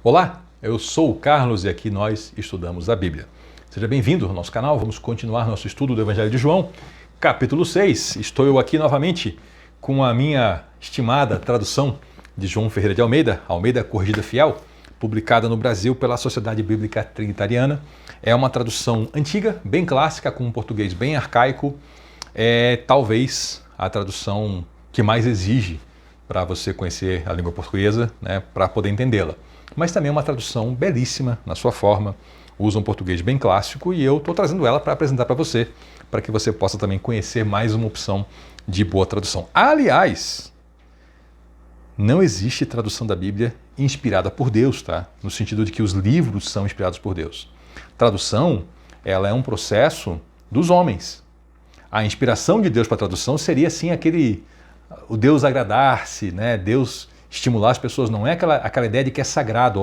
Olá, eu sou o Carlos e aqui nós estudamos a Bíblia. Seja bem-vindo ao nosso canal, vamos continuar nosso estudo do Evangelho de João, capítulo 6. Estou eu aqui novamente com a minha estimada tradução de João Ferreira de Almeida, Almeida Corrigida Fiel, publicada no Brasil pela Sociedade Bíblica Trinitariana. É uma tradução antiga, bem clássica, com um português bem arcaico. É talvez a tradução que mais exige para você conhecer a língua portuguesa, né, para poder entendê-la. Mas também é uma tradução belíssima na sua forma, usa um português bem clássico e eu estou trazendo ela para apresentar para você, para que você possa também conhecer mais uma opção de boa tradução. Aliás, não existe tradução da Bíblia inspirada por Deus, tá? No sentido de que os livros são inspirados por Deus. Tradução, ela é um processo dos homens. A inspiração de Deus para a tradução seria assim o Deus agradar-se, né? Deus estimular as pessoas, não é aquela ideia de que é sagrado,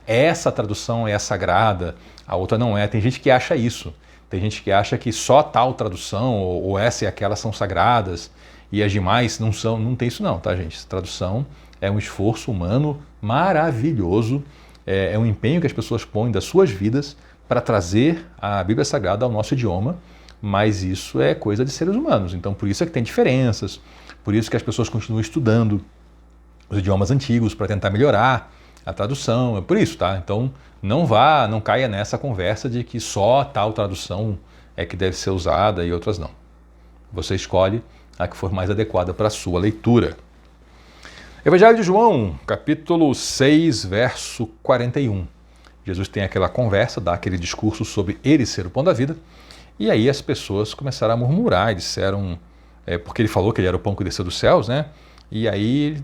essa tradução é sagrada, a outra não é. Tem gente que acha isso, tem gente que acha que só tal tradução ou essa e aquela são sagradas e as demais não são, não tem isso não, tá gente? Tradução é um esforço humano maravilhoso, é um empenho que as pessoas põem das suas vidas para trazer a Bíblia Sagrada ao nosso idioma, mas isso é coisa de seres humanos, então por isso é que tem diferenças, por isso que as pessoas continuam estudando os idiomas antigos para tentar melhorar a tradução, é por isso, tá? Então não caia nessa conversa de que só tal tradução é que deve ser usada e outras não. Você escolhe a que for mais adequada para a sua leitura. Evangelho de João, capítulo 6, verso 41. Jesus tem aquela conversa, dá aquele discurso sobre ele ser o pão da vida, e aí as pessoas começaram a murmurar e disseram, porque ele falou que ele era o pão que desceu dos céus, né? E aí,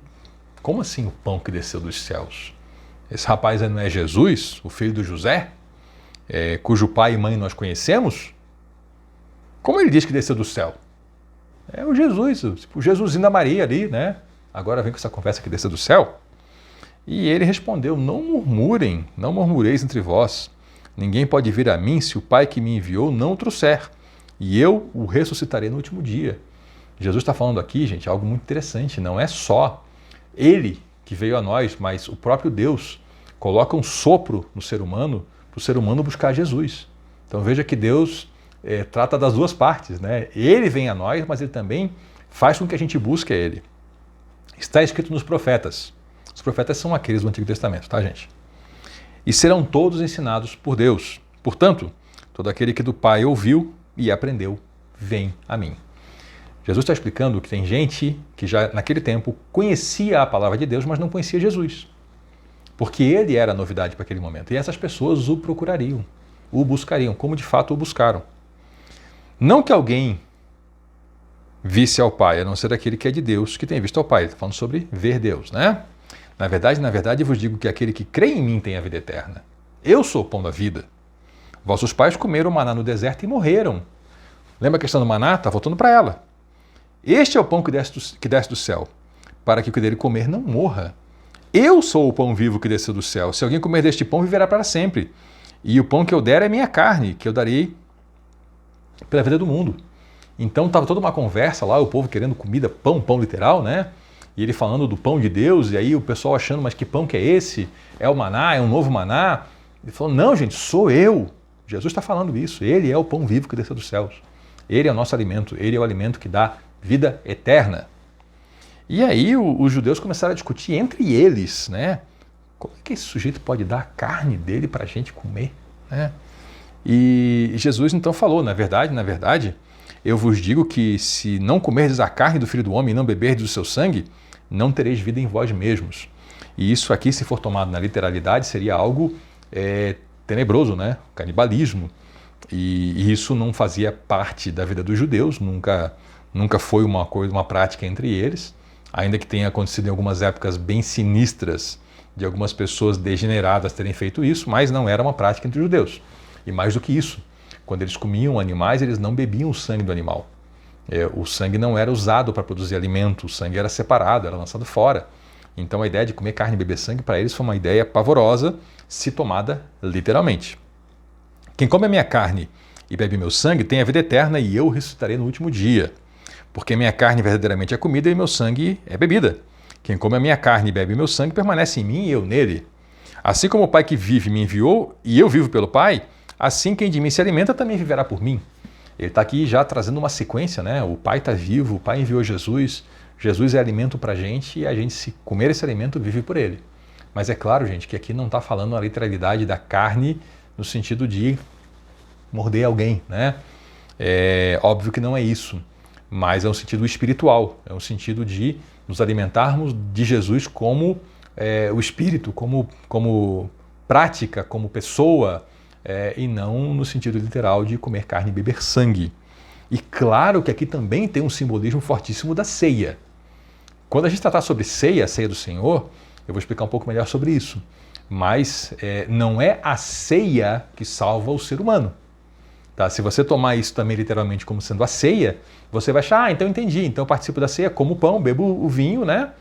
como assim o pão que desceu dos céus? Esse rapaz não é Jesus, o filho do José, cujo pai e mãe nós conhecemos? Como ele diz que desceu do céu? É o Jesus, tipo o Jesusinho da Maria ali, né? Agora vem com essa conversa que desceu do céu. E ele respondeu, não murmurem, não murmureis entre vós. Ninguém pode vir a mim se o Pai que me enviou não o trouxer. E eu o ressuscitarei no último dia. Jesus está falando aqui, gente, algo muito interessante. Não é só ele que veio a nós, mas o próprio Deus coloca um sopro no ser humano para o ser humano buscar Jesus. Então veja que Deus trata das duas partes, né? Ele vem a nós, mas ele também faz com que a gente busque ele. Está escrito nos profetas. Os profetas são aqueles do Antigo Testamento, tá, gente? E serão todos ensinados por Deus. Portanto, todo aquele que do Pai ouviu e aprendeu, vem a mim. Jesus está explicando que tem gente que já naquele tempo conhecia a palavra de Deus, mas não conhecia Jesus. Porque ele era a novidade para aquele momento. E essas pessoas o procurariam, o buscariam, como de fato o buscaram. Não que alguém visse ao Pai, a não ser aquele que é de Deus, que tem visto ao Pai. Ele está falando sobre ver Deus, né? Na verdade, eu vos digo que aquele que crê em mim tem a vida eterna. Eu sou o pão da vida. Vossos pais comeram maná no deserto e morreram. Lembra a questão do maná? Está voltando para ela. Este é o pão que desce do céu, para que o que dele comer não morra. Eu sou o pão vivo que desceu do céu. Se alguém comer deste pão, viverá para sempre. E o pão que eu der é minha carne, que eu darei pela vida do mundo. Então estava toda uma conversa lá, o povo querendo comida, pão literal, né? E ele falando do pão de Deus, e aí o pessoal achando, mas que pão que é esse? É o maná? É um novo maná? Ele falou, não gente, sou eu. Jesus está falando isso, ele é o pão vivo que desceu dos céus. Ele é o nosso alimento, ele é o alimento que dá vida eterna. E aí os judeus começaram a discutir entre eles, né? Como é que esse sujeito pode dar a carne dele para a gente comer? Né? E Jesus então falou, na verdade, eu vos digo que se não comerdes a carne do Filho do Homem e não beberdes o seu sangue, não tereis vida em vós mesmos. E isso aqui, se for tomado na literalidade, seria algo tenebroso, né? Canibalismo. E isso não fazia parte da vida dos judeus, nunca foi uma prática entre eles, ainda que tenha acontecido em algumas épocas bem sinistras de algumas pessoas degeneradas terem feito isso, mas não era uma prática entre os judeus. E mais do que isso, quando eles comiam animais, eles não bebiam o sangue do animal. O sangue não era usado para produzir alimento, o sangue era separado, era lançado fora. Então a ideia de comer carne e beber sangue para eles foi uma ideia pavorosa, se tomada literalmente. Quem come a minha carne e bebe meu sangue tem a vida eterna e eu o ressuscitarei no último dia. Porque minha carne verdadeiramente é comida e meu sangue é bebida. Quem come a minha carne e bebe meu sangue permanece em mim e eu nele. Assim como o Pai que vive me enviou e eu vivo pelo Pai, assim quem de mim se alimenta também viverá por mim. Ele está aqui já trazendo uma sequência, né? O Pai está vivo, o Pai enviou Jesus, Jesus é alimento para a gente e a gente, se comer esse alimento, vive por ele. Mas é claro, gente, que aqui não está falando a literalidade da carne no sentido de morder alguém, né? É óbvio que não é isso, mas é um sentido espiritual, é um sentido de nos alimentarmos de Jesus como o Espírito, como prática, como pessoa, e não no sentido literal de comer carne e beber sangue. E claro que aqui também tem um simbolismo fortíssimo da ceia. Quando a gente tratar sobre ceia, a ceia do Senhor, eu vou explicar um pouco melhor sobre isso. Mas não é a ceia que salva o ser humano. Tá? Se você tomar isso também literalmente como sendo a ceia, você vai achar, então entendi, então eu participo da ceia, como o pão, bebo o vinho, né?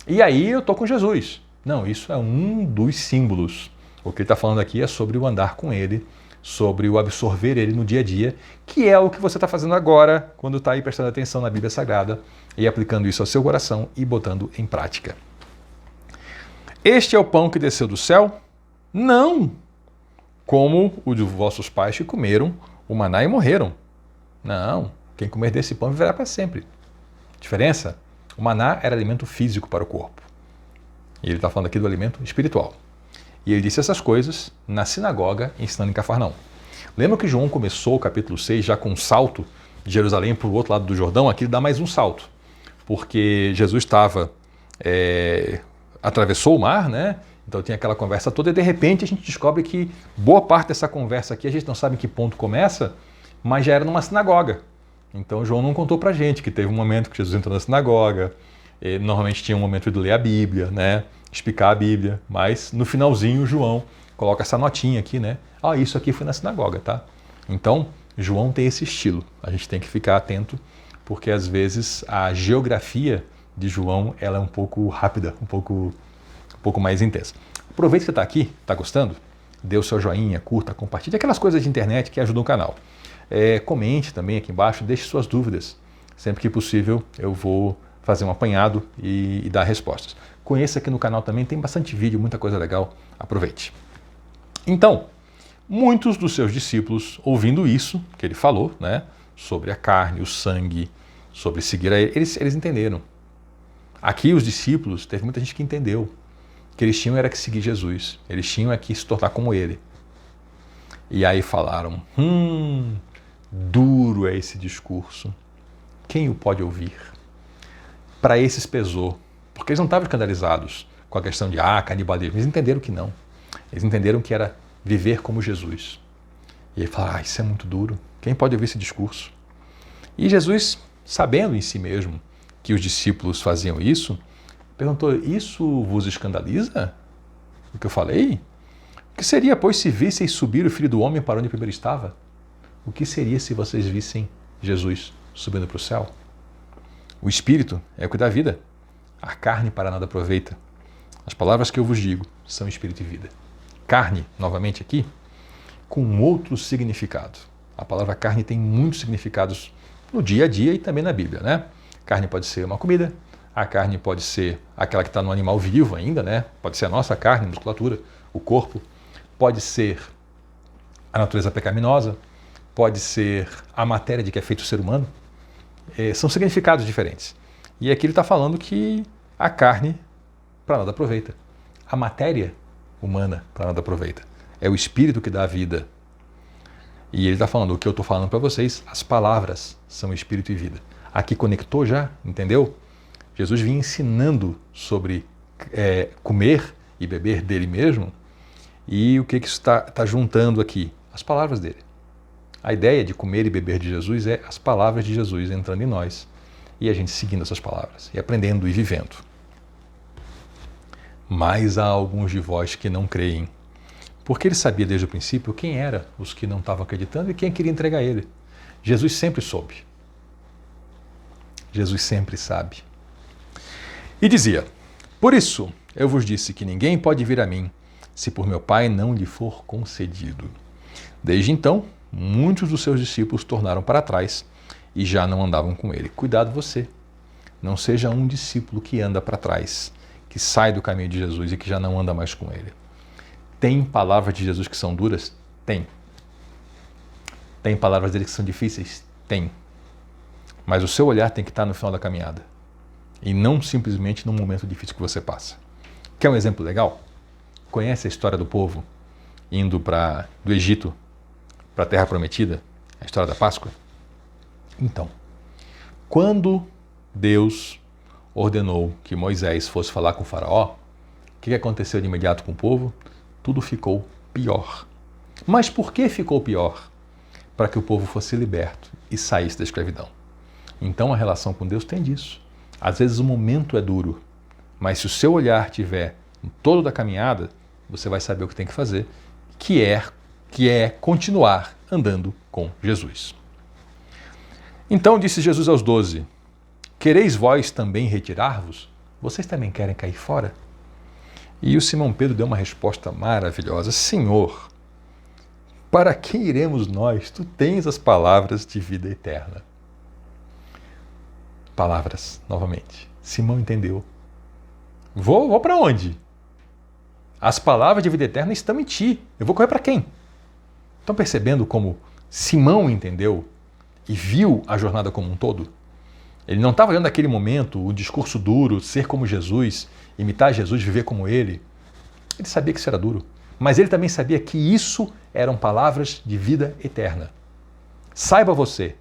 E aí eu estou com Jesus. Não, isso é um dos símbolos. O que ele está falando aqui é sobre o andar com ele, sobre o absorver ele no dia a dia, que é o que você está fazendo agora, quando está aí prestando atenção na Bíblia Sagrada e aplicando isso ao seu coração e botando em prática. Este é o pão que desceu do céu? Não! Como o de vossos pais que comeram o maná e morreram. Não, quem comer desse pão viverá para sempre. Diferença? O maná era alimento físico para o corpo. E ele está falando aqui do alimento espiritual. E ele disse essas coisas na sinagoga, ensinando em Cafarnaum. Lembra que João começou o capítulo 6 já com um salto de Jerusalém para o outro lado do Jordão? Aqui ele dá mais um salto, porque Jesus atravessou o mar, né? Então tinha aquela conversa toda e de repente a gente descobre que boa parte dessa conversa aqui, a gente não sabe em que ponto começa, mas já era numa sinagoga. Então João não contou pra gente que teve um momento que Jesus entrou na sinagoga, normalmente tinha um momento de ler a Bíblia, né? Explicar a Bíblia, mas no finalzinho João coloca essa notinha aqui, né? Isso aqui foi na sinagoga, tá? Então João tem esse estilo, a gente tem que ficar atento, porque às vezes a geografia de João ela é um pouco rápida, um pouco mais intensa. Aproveita que você está aqui, está gostando? Dê o seu joinha, curta, compartilhe, aquelas coisas de internet que ajudam o canal. Comente também aqui embaixo, deixe suas dúvidas. Sempre que possível eu vou fazer um apanhado e dar respostas. Conheça aqui no canal também, tem bastante vídeo, muita coisa legal, aproveite. Então, muitos dos seus discípulos, ouvindo isso que ele falou, né, sobre a carne, o sangue, sobre seguir a ele, eles entenderam. Aqui os discípulos, teve muita gente que entendeu que eles tinham era que seguir Jesus, eles tinham é que se tornar como ele. E aí falaram, duro é esse discurso, quem o pode ouvir? Para esses pesou, porque eles não estavam escandalizados com a questão de canibalismo, eles entenderam que não, eles entenderam que era viver como Jesus. E ele falaram, isso é muito duro, quem pode ouvir esse discurso? E Jesus, sabendo em si mesmo que os discípulos faziam isso, perguntou, isso vos escandaliza? O que eu falei? O que seria, pois, se visseis subir o Filho do Homem para onde primeiro estava? O que seria se vocês vissem Jesus subindo para o céu? O Espírito é o que dá vida. A carne para nada aproveita. As palavras que eu vos digo são Espírito e vida. Carne, novamente aqui, com outro significado. A palavra carne tem muitos significados no dia a dia e também na Bíblia, né? Carne pode ser uma comida, a carne pode ser aquela que está no animal vivo ainda, né? Pode ser a nossa carne, a musculatura, o corpo. Pode ser a natureza pecaminosa, pode ser a matéria de que é feito o ser humano. São significados diferentes. E aqui ele está falando que a carne para nada aproveita. A matéria humana para nada aproveita. É o Espírito que dá a vida. E ele está falando, o que eu estou falando para vocês, as palavras são Espírito e vida. Aqui conectou já, entendeu? Jesus vinha ensinando sobre comer e beber dele mesmo. E o que isso está juntando aqui? As palavras dele. A ideia de comer e beber de Jesus é as palavras de Jesus entrando em nós e a gente seguindo essas palavras e aprendendo e vivendo. Mas há alguns de vós que não creem, porque ele sabia desde o princípio quem eram os que não estavam acreditando e quem queria entregar ele. Jesus sempre soube. Jesus sempre sabe. E dizia, por isso eu vos disse que ninguém pode vir a mim se por meu Pai não lhe for concedido. Desde então, muitos dos seus discípulos tornaram para trás e já não andavam com ele. Cuidado você, não seja um discípulo que anda para trás, que sai do caminho de Jesus e que já não anda mais com ele. Tem palavras de Jesus que são duras? Tem. Tem palavras dele que são difíceis? Tem. Mas o seu olhar tem que estar no final da caminhada. E não simplesmente num momento difícil que você passa. Quer um exemplo legal? Conhece a história do povo indo do Egito para a Terra Prometida? A história da Páscoa? Então, quando Deus ordenou que Moisés fosse falar com o faraó, o que aconteceu de imediato com o povo? Tudo ficou pior. Mas por que ficou pior? Para que o povo fosse liberto e saísse da escravidão. Então a relação com Deus tem disso. Às vezes o momento é duro, mas se o seu olhar estiver no todo da caminhada, você vai saber o que tem que fazer, que é continuar andando com Jesus. Então disse Jesus aos 12, quereis vós também retirar-vos? Vocês também querem cair fora? E o Simão Pedro deu uma resposta maravilhosa, Senhor, para quem iremos nós? Tu tens as palavras de vida eterna. Palavras, novamente. Simão entendeu. Vou para onde? As palavras de vida eterna estão em ti. Eu vou correr para quem? Estão percebendo como Simão entendeu e viu a jornada como um todo? Ele não estava olhando naquele momento o discurso duro, ser como Jesus, imitar Jesus, viver como ele. Ele sabia que isso era duro. Mas ele também sabia que isso eram palavras de vida eterna. Saiba você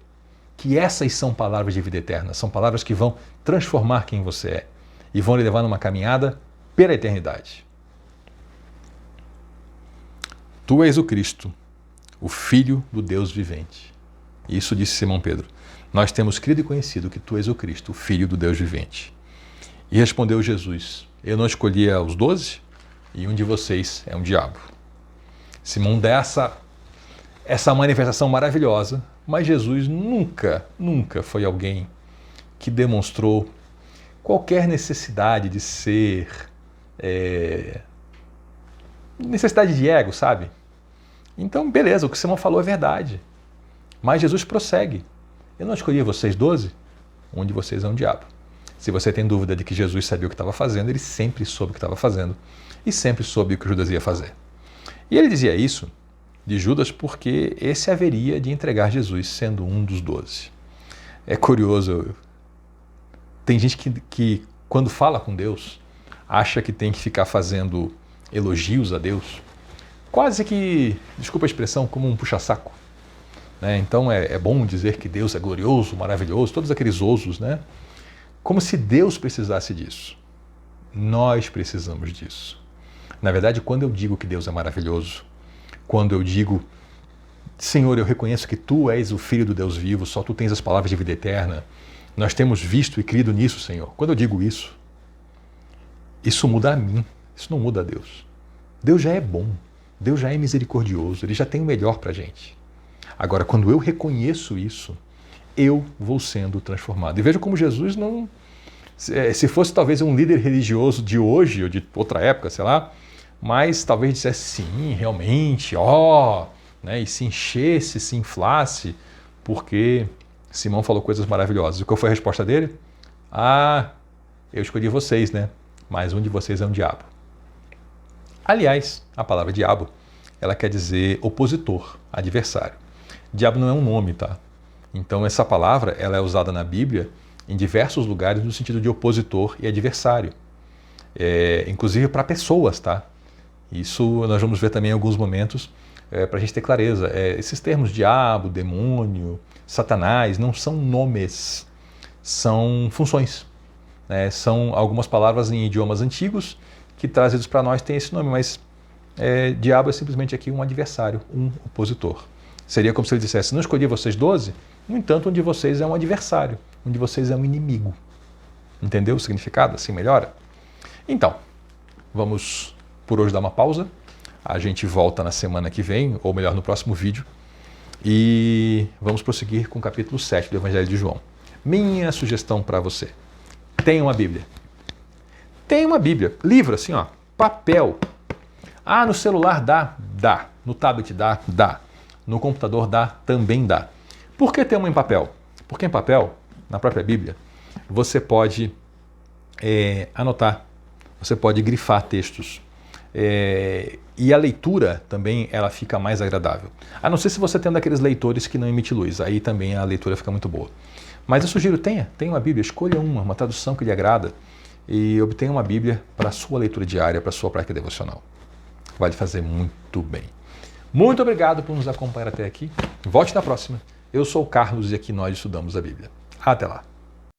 que essas são palavras de vida eterna. São palavras que vão transformar quem você é e vão lhe levar numa caminhada pela eternidade. Tu és o Cristo, o Filho do Deus vivente. Isso disse Simão Pedro. Nós temos crido e conhecido que tu és o Cristo, o Filho do Deus vivente. E respondeu Jesus, eu não escolhi os 12 e um de vocês é um diabo. Simão dá essa manifestação maravilhosa, mas Jesus nunca foi alguém que demonstrou qualquer necessidade de ser, necessidade de ego, sabe? Então, beleza, o que Simão falou é verdade. Mas Jesus prossegue. Eu não escolhi vocês 12, um de vocês é um diabo. Se você tem dúvida de que Jesus sabia o que estava fazendo, ele sempre soube o que estava fazendo e sempre soube o que Judas ia fazer. E ele dizia isso de Judas porque esse haveria de entregar Jesus sendo um dos 12. É curioso, tem gente que quando fala com Deus, acha que tem que ficar fazendo elogios a Deus, quase que, desculpa a expressão, como um puxa-saco. Né? Então é bom dizer que Deus é glorioso, maravilhoso, todos aqueles ousos, né? Como se Deus precisasse disso. Nós precisamos disso. Na verdade, quando eu digo que Deus é maravilhoso, quando eu digo, Senhor, eu reconheço que Tu és o Filho do Deus vivo, só Tu tens as palavras de vida eterna, nós temos visto e crido nisso, Senhor. Quando eu digo isso muda a mim, isso não muda a Deus. Deus já é bom, Deus já é misericordioso, Ele já tem o melhor para a gente. Agora, quando eu reconheço isso, eu vou sendo transformado. E veja como Jesus não... Se fosse talvez um líder religioso de hoje ou de outra época, sei lá, mas talvez dissesse sim, realmente, né, e se enchesse, se inflasse, porque Simão falou coisas maravilhosas. E qual foi a resposta dele? Eu escolhi vocês, né? Mas um de vocês é um diabo. Aliás, a palavra diabo, ela quer dizer opositor, adversário. Diabo não é um nome, tá? Então essa palavra ela é usada na Bíblia em diversos lugares no sentido de opositor e adversário. Inclusive para pessoas, tá? Isso nós vamos ver também em alguns momentos para a gente ter clareza. Esses termos diabo, demônio, satanás não são nomes, são funções. São algumas palavras em idiomas antigos que trazidos para nós têm esse nome, mas diabo é simplesmente aqui um adversário, um opositor. Seria como se ele dissesse, não escolhi vocês 12, no entanto, um de vocês é um adversário, um de vocês é um inimigo. Entendeu o significado? Assim melhora? Então, vamos por hoje dar uma pausa. A gente volta na semana que vem, ou melhor, no próximo vídeo. E vamos prosseguir com o capítulo 7 do Evangelho de João. Minha sugestão para você. Tenha uma Bíblia. Tenha uma Bíblia. Livro, assim, ó, papel. No celular dá? Dá. No tablet dá? Dá. No computador dá? Também dá. Por que ter uma em papel? Porque em papel, na própria Bíblia, você pode anotar, você pode grifar textos, E a leitura também ela fica mais agradável. A não ser se você tem um daqueles leitores que não emite luz, aí também a leitura fica muito boa. Mas eu sugiro, tenha uma Bíblia, escolha uma tradução que lhe agrada e obtenha uma Bíblia para a sua leitura diária, para a sua prática devocional. Vai lhe fazer muito bem. Muito obrigado por nos acompanhar até aqui. Volte na próxima. Eu sou o Carlos e aqui nós estudamos a Bíblia. Até lá.